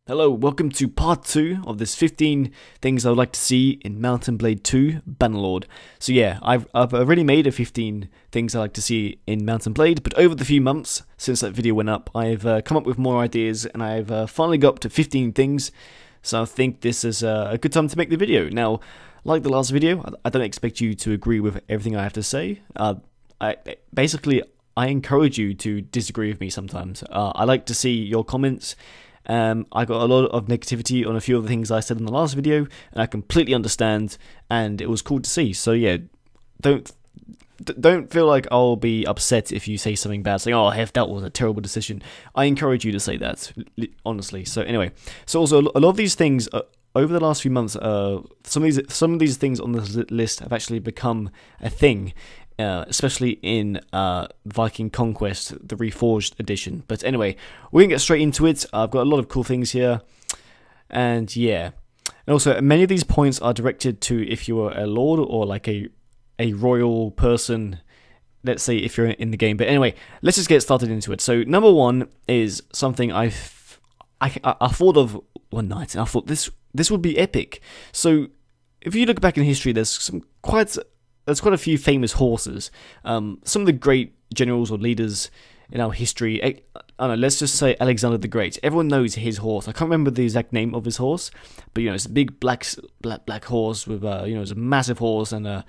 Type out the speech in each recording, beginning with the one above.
Hello, welcome to part 2 of this 15 things I would like to see in Mount&Blade 2 Bannerlord. So yeah, I've already made a 15 things I like to see in Mount&Blade, but over the few months since that video went up, I've come up with more ideas and I've finally got up to 15 things, so I think this is a good time to make the video. Now, like the last video, I don't expect you to agree with everything I have to say. I encourage you to disagree with me sometimes. I like to see your comments. I got a lot of negativity on a few of the things I said in the last video, and I completely understand, and it was cool to see. So yeah, don't feel like I'll be upset if you say something bad, saying, "Oh, Heph, that was a terrible decision." I encourage you to say that, honestly. So anyway, so also a lot of these things over the last few months, some of these things on this list have actually become a thing. Especially in Viking Conquest, the Reforged edition. But anyway, we're going to get straight into it. I've got a lot of cool things here. And yeah. And also, many of these points are directed to if you are a lord or like a royal person, let's say if you're in the game. But anyway, let's just get started into it. So number one is something I thought of one night, and I thought this would be epic. So if you look back in history, there's quite a few famous horses. Some of the great generals or leaders in our history. I don't know, let's just say Alexander the Great. Everyone knows his horse. I can't remember the exact name of his horse, but it's a big black horse with it's a massive horse, and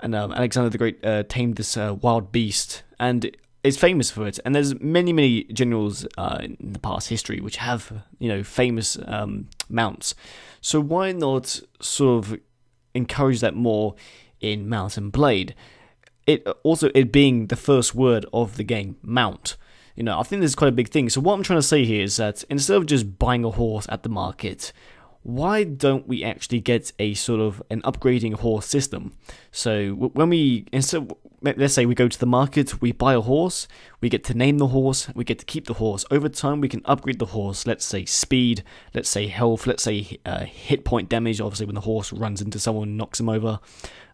Alexander the Great tamed this wild beast, and is famous for it. And there's many generals in the past history which have famous mounts. So why not sort of encourage that more in Mount&Blade? It being the first word of the game, mount. I think this is quite a big thing. So what I'm trying to say here is that instead of just buying a horse at the market, why don't we actually get a sort of an upgrading horse system? So when let's say we go to the market, we buy a horse, we get to name the horse, we get to keep the horse. Over time, we can upgrade the horse. Let's say speed, let's say health, let's say hit point damage. Obviously, when the horse runs into someone, knocks them over,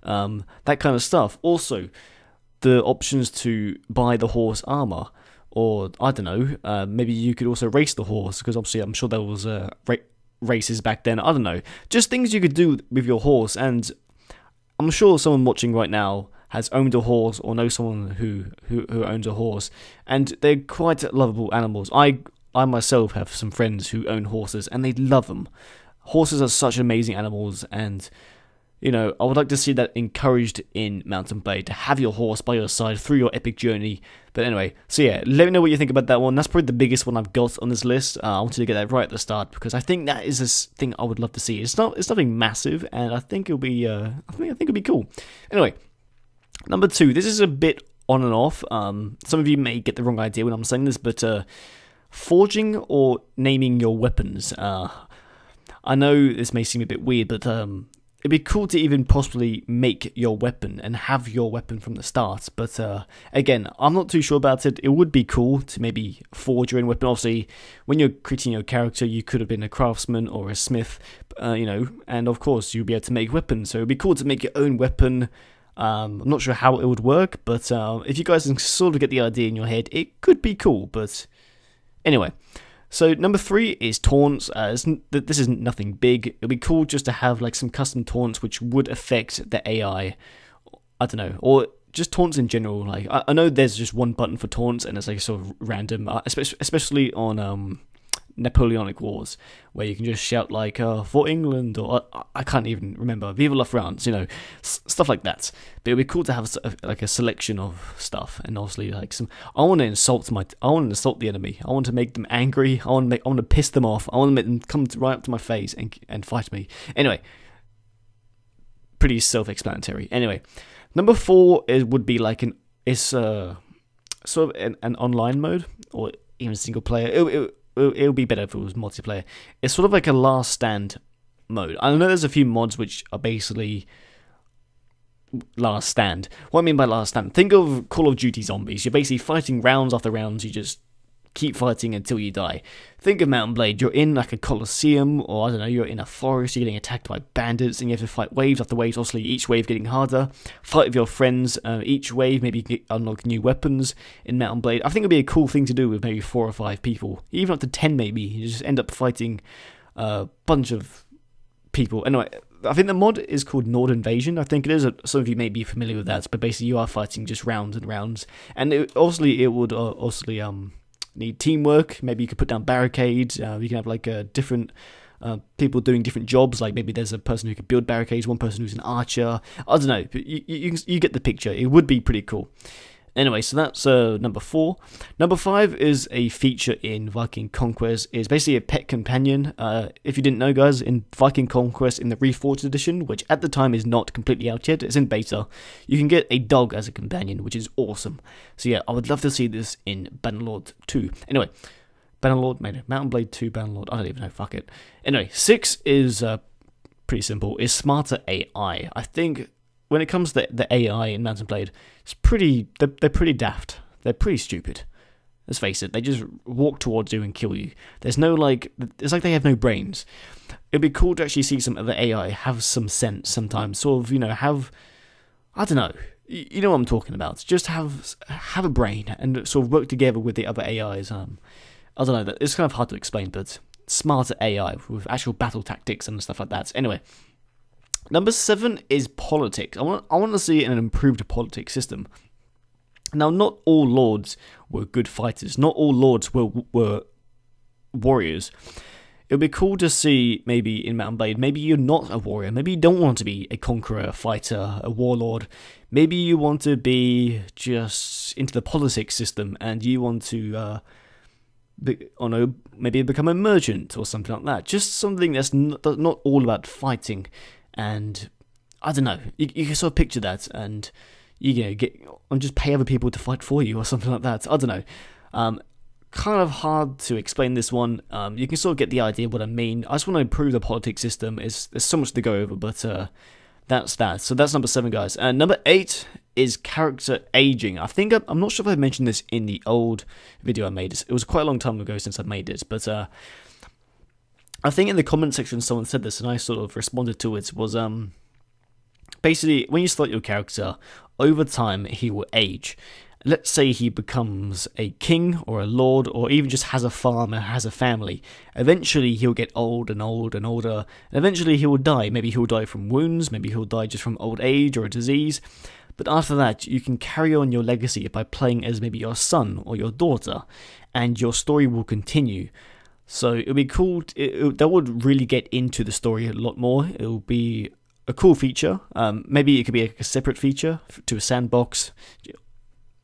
that kind of stuff. Also, the options to buy the horse armor, or I don't know, maybe you could also race the horse, because obviously I'm sure there was races back then. I don't know, just things you could do with your horse. And I'm sure someone watching right now has owned a horse or knows someone who owns a horse, and they're quite lovable animals. I myself have some friends who own horses, and they love them. Horses are such amazing animals, and I would like to see that encouraged in Mount&Blade, to have your horse by your side through your epic journey. But anyway, so yeah, let me know what you think about that one. That's probably the biggest one I've got on this list. I wanted to get that right at the start, because I think that is a thing I would love to see. It's nothing massive, and I think it'll be I think it'll be cool. Anyway, number 2. This is a bit on and off. Some of you may get the wrong idea when I'm saying this, but forging or naming your weapons. I know this may seem a bit weird, but it'd be cool to even possibly make your weapon and have your weapon from the start. But again, I'm not too sure about it. It would be cool to maybe forge your own weapon. Obviously, when you're creating your character, you could have been a craftsman or a smith, and of course, you'd be able to make weapons. So it'd be cool to make your own weapon. I'm not sure how it would work, but if you guys can sort of get the idea in your head, it could be cool. But anyway, so number 3 is taunts. This is nothing big. It'd be cool just to have like some custom taunts which would affect the AI. I don't know, or just taunts in general. Like I know there's just one button for taunts, and it's like sort of random, especially on Napoleonic Wars, where you can just shout like for England, or I can't even remember, Vive la France, stuff like that. But it'd be cool to have like a selection of stuff, and obviously like I want to insult the enemy. I want to make them angry. I want to piss them off. I want to make them come right up to my face and fight me. Anyway, pretty self-explanatory. Anyway, number 4 would be like sort of an online mode, or even single player. It would be better if it was multiplayer. It's sort of like a last stand mode. I know there's a few mods which are basically last stand. What I mean by last stand, think of Call of Duty Zombies. You're basically fighting rounds after rounds. You just keep fighting until you die. Think of Mount&Blade. You're in like a coliseum, or I don't know, you're in a forest, you're getting attacked by bandits, and you have to fight waves after waves, obviously each wave getting harder. Fight with your friends, each wave, maybe unlock new weapons in Mount&Blade. I think it'd be a cool thing to do with maybe 4 or 5 people, even up to 10 maybe. You just end up fighting a bunch of people. Anyway, I think the mod is called Nord Invasion. I think it is. Some of you may be familiar with that, but basically you are fighting just rounds and rounds. And it would need teamwork. Maybe you could put down barricades. You can have like different people doing different jobs. Like maybe there's a person who could build barricades, one person who's an archer. I don't know. But you get the picture. It would be pretty cool. Anyway, so that's number 4. Number 5 is a feature in Viking Conquest. It's basically a pet companion. If you didn't know, guys, in Viking Conquest, in the Reforged edition, which at the time is not completely out yet, it's in beta, you can get a dog as a companion, which is awesome. So yeah, I would love to see this in Bannerlord 2. Anyway, Bannerlord, made it. Mount&Blade 2, Bannerlord, I don't even know, fuck it. Anyway, 6 is pretty simple. It's smarter AI. I think when it comes to the AI in Mount&Blade, they're pretty daft. They're pretty stupid. Let's face it, they just walk towards you and kill you. There's no it's like they have no brains. It'd be cool to actually see some of the AI have some sense sometimes, sort of, have, I don't know, you know what I'm talking about. Just have a brain and sort of work together with the other AIs. I don't know, it's kind of hard to explain, but smarter AI with actual battle tactics and stuff like that. Anyway, number 7 is politics. I want to see an improved politics system. Now, not all lords were good fighters. Not all lords were warriors. It would be cool to see maybe in Mount&Blade, maybe you're not a warrior. Maybe you don't want to be a conqueror, a fighter, a warlord. Maybe you want to be just into the politics system and you want to maybe become a merchant or something like that. Just something that's not all about fighting. And I don't know, you can sort of picture that, and just pay other people to fight for you or something like that. I don't know. Kind of hard to explain this one. You can sort of get the idea of what I mean. I just want to improve the politics system. There's so much to go over, but that's that. So that's number 7, guys. And number 8 is character aging. I'm not sure if I mentioned this in the old video I made. It was quite a long time ago since I made it, but I think in the comment section someone said this and I sort of responded to it, was basically when you start your character, over time he will age. Let's say he becomes a king or a lord or even just has a farm and has a family. Eventually he'll get old and old and older, and eventually he will die. Maybe he'll die from wounds, maybe he'll die just from old age or a disease. But after that, you can carry on your legacy by playing as maybe your son or your daughter, and your story will continue. So it would be cool. That would really get into the story a lot more. It will be a cool feature. Maybe it could be a separate feature to a sandbox.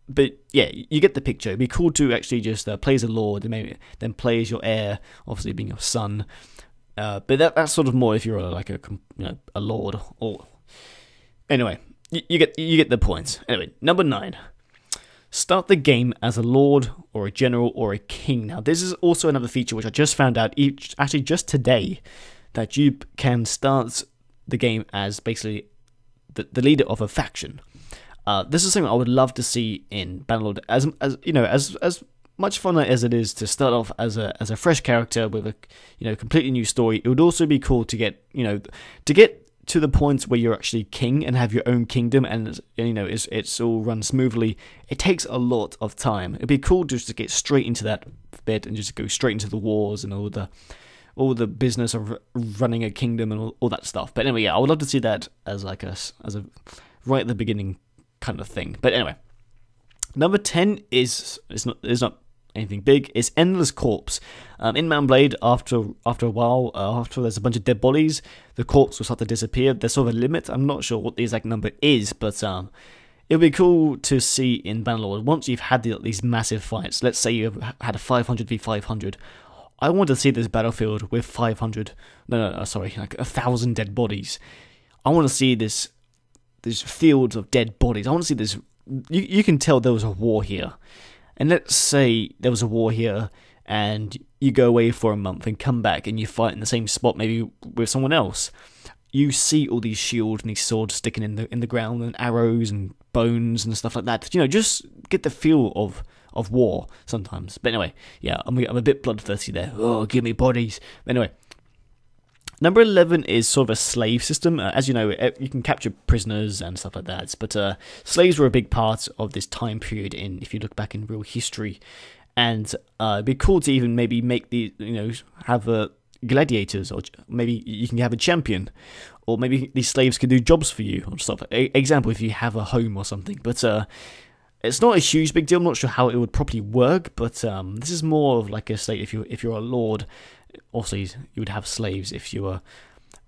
But yeah, you get the picture. It'd be cool to actually just play as a lord, and maybe then play as your heir, obviously being your son. But that's sort of more if you're a lord. Or anyway, you get the point. Anyway, number 9. Start the game as a lord or a general or a king. Now, this is also another feature which I just found out actually just today, that you can start the game as basically the leader of a faction. This is something I would love to see in Bannerlord. As much fun as it is to start off as a fresh character with a completely new story, it would also be cool to get to the point where you're actually king and have your own kingdom, and it's all run smoothly. It takes a lot of time. It'd be cool just to get straight into that bit and just go straight into the wars and all the business of running a kingdom and all that stuff. But anyway, yeah, I would love to see that as a right at the beginning kind of thing. But anyway, number 10 is not anything big. It's Endless Corpse. In Mount&Blade, after a while, after there's a bunch of dead bodies, the corpse will start to disappear. There's sort of a limit. I'm not sure what the exact number is, but it would be cool to see in Bannerlord, once you've had these massive fights. Let's say you've had a 500 v 500. I want to see this battlefield with 1,000 dead bodies. I want to see this fields of dead bodies. I want to see this. You can tell there was a war here. And let's say there was a war here, and you go away for a month and come back and you fight in the same spot, maybe with someone else. You see all these shields and these swords sticking in the ground, and arrows and bones and stuff like that. Just get the feel of of war sometimes. But anyway, yeah, I'm a bit bloodthirsty there. Oh, give me bodies. But anyway. Number 11 is sort of a slave system. As you know, you can capture prisoners and stuff like that, but slaves were a big part of this time period if you look back in real history. And it'd be cool to even maybe make have gladiators, or maybe you can have a champion, or maybe these slaves can do jobs for you or stuff. Example, if you have a home or something. But it's not a huge big deal. I'm not sure how it would properly work, but this is more of like a state. If you're a lord, also you would have slaves if you were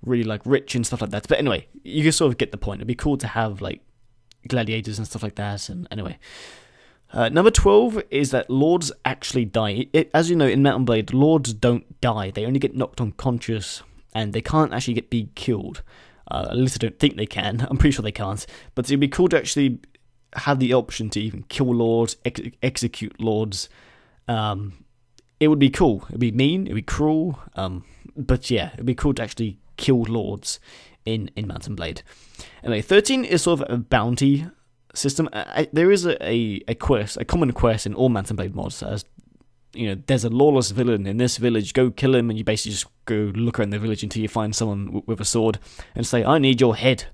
really like rich and stuff like that. But anyway, you can sort of get the point. It'd be cool to have like gladiators and stuff like that. And anyway, number 12 is that lords actually die. As you know, in Mount&Blade, lords don't die. They only get knocked unconscious, and they can't actually be killed. At least I don't think they can. I'm pretty sure they can't. But it'd be cool to actually have the option to even kill lords, execute lords. It would be cool. It'd be mean. It'd be cruel. But yeah, it'd be cool to actually kill lords in Mount&Blade. Anyway, 13 is sort of a bounty system. There is a quest, a common quest in all Mount&Blade mods. As you know, there's a lawless villain in this village. Go kill him, and you basically just go look around the village until you find someone with a sword and say, "I need your head."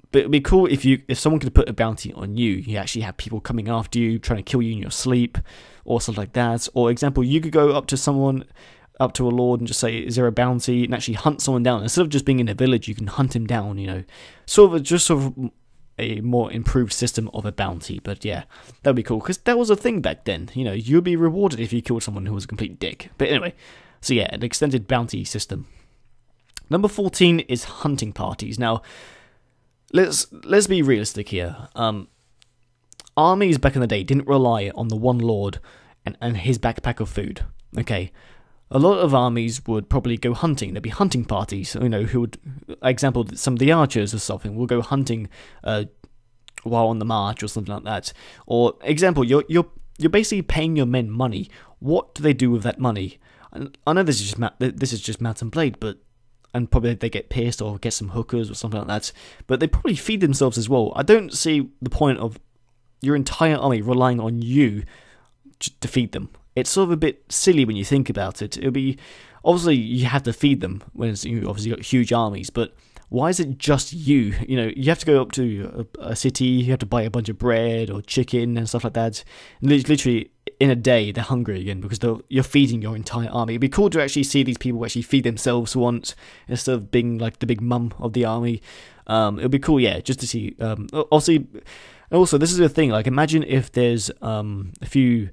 But it'd be cool if someone could put a bounty on you. You actually have people coming after you, trying to kill you in your sleep, or something like that. Or example, you could go up to a lord, and just say, "Is there a bounty?" and actually hunt someone down. Instead of just being in a village, you can hunt him down. You know, sort of a more improved system of a bounty. But yeah, that'd be cool, because that was a thing back then. You know, you'd be rewarded if you killed someone who was a complete dick. But anyway, so yeah, an extended bounty system. Number 14 is hunting parties. Now, let's be realistic here. Armies back in the day didn't rely on the one lord and his backpack of food. Okay, a lot of armies would probably go hunting. There'd be hunting parties. You know, who would, example, some of the archers or something will go hunting while on the march or something like that. Or example, you're basically paying your men money. What do they do with that money? I know this is just Mount&Blade, but. And probably they get pierced or get some hookers or something like that. But they probably feed themselves as well. I don't see the point of your entire army relying on you to feed them. It's sort of a bit silly when you think about it. It'll be, obviously you have to feed them when you obviously got huge armies, but why is it just you? You know, you have to go up to a city, you have to buy a bunch of bread or chicken and stuff like that. And literally, in a day, they're hungry again because you're feeding your entire army. It'd be cool to actually see these people actually feed themselves once, instead of being like the big mum of the army. It'll be cool, yeah, just to see. Also, this is the thing. Like, imagine if there's a few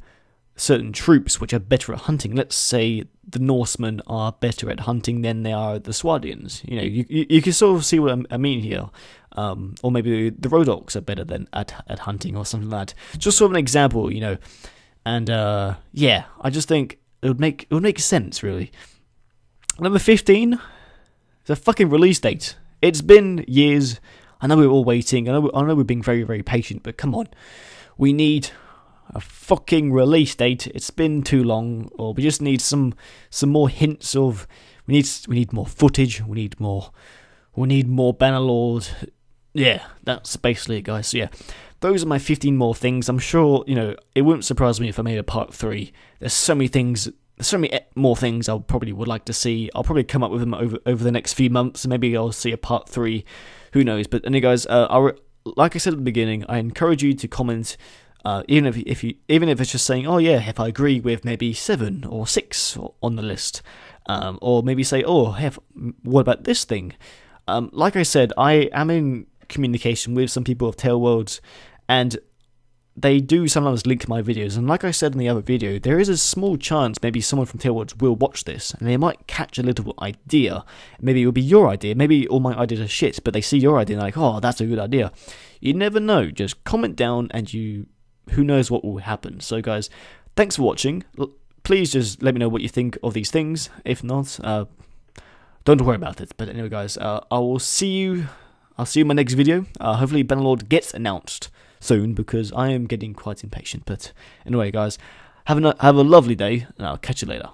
certain troops which are better at hunting. Let's say the Norsemen are better at hunting than they are the Swardians. You know, you can sort of see what I mean here. Or maybe the Rodoks are better than at hunting or something like that. Just sort of an example, you know. And yeah, I just think it would make sense, really. Number 15 is a fucking release date. It's been years. I know we're all waiting. I know we're being very, very patient, but come on, we need a fucking release date. It's been too long, or we just need some more hints of. We need more footage. We need more Bannerlord. Yeah, that's basically it, guys. So yeah, those are my 15 more things. I'm sure, you know, it wouldn't surprise me if I made a part 3. There's so many things. There's so many more things I probably would like to see. I'll probably come up with them over the next few months, and maybe I'll see a part 3. Who knows? But anyway, guys, like I said at the beginning, I encourage you to comment. Even if it's just saying, oh yeah, if I agree with maybe 7 or 6 on the list, or maybe say, oh, Heph, what about this thing? Like I said, I am in communication with some people of Tale Worlds, and they do sometimes link my videos. And like I said in the other video, there is a small chance maybe someone from Tale Worlds will watch this, and they might catch a little idea. Maybe it will be your idea. Maybe all my ideas are shit, but they see your idea and they're like, oh, that's a good idea. You never know. Just comment down, and who knows what will happen. So guys, thanks for watching. Please just let me know what you think of these things. If not, don't worry about it. But anyway, guys, I'll see you in my next video. Hopefully Bannerlord gets announced soon, because I am getting quite impatient. But anyway, guys, have a lovely day, and I'll catch you later.